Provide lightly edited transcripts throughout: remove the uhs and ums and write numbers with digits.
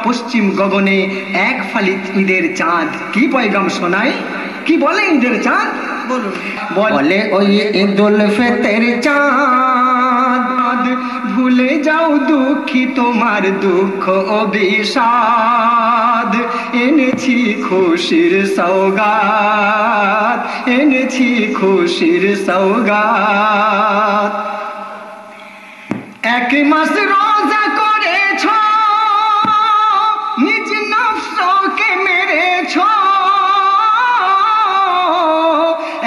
পশ্চিম গগনে এক ফালি ঈদের চাঁদ। কি পয়গাম শোনাই, কি বলে ঈদের চাঁদ? বলুন। বলে ওই ঈদুল ফিতর চাঁদ, ভুলে যাও দুঃখী তোমার দুঃখ ও বিষাদ, এনেছি খুশির সওগাত, এনেছি খুশির সওগাত। এক মাস রোজা করেছ, নিজ নফসকে মেরেছ,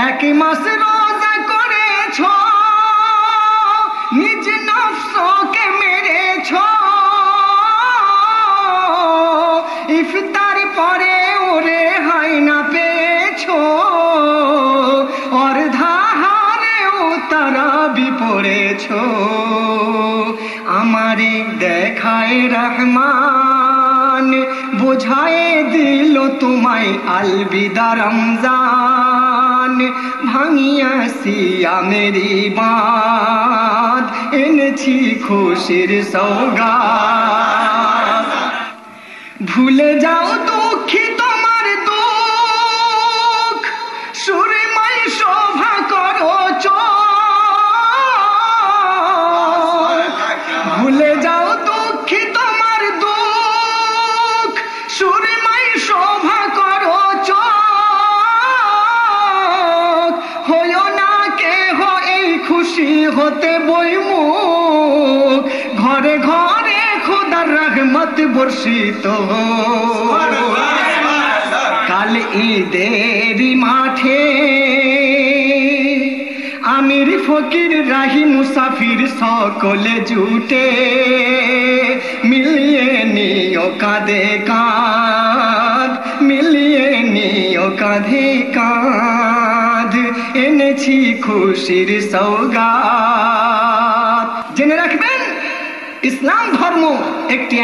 এক মাস রোজা করেছ, নিজ নফসকে মেরেছ, ইফতার পরে ওরে হয় না পেয়েছ, অর্ধাহারেও তারাবি পড়েছ। আমারে দেখায় রহমান, বোঝায় দিল তোমায় আলবিদা রমজান, ভাঙিয়া সিয়ামেরি বাঁধ, এনেছি খুশির সওগাত। ভুলে যাও দুঃখী তোমার দুঃখ, সুরময় শোভা করো চোখ, ভুলে যাও দুঃখী তোমার দুঃখ, সুরময় শোভা করো চোখ, হইও না কেহ এই খুশি হতে বইমুখ, ঘরে ঘরে খোদার রহমত বর্ষিত। কাল ঈদের মাঠে আমির ফকির রাহি মুসাফির সকলে জুটে, মিলিয়ে নিও কাঁধে কাঁধ, মিলিয়ে নিও কাঁধে কাঁধ, এনেছি খুশির সওগাত। জেনে রাখবেন, ইসলাম ধর্ম একটি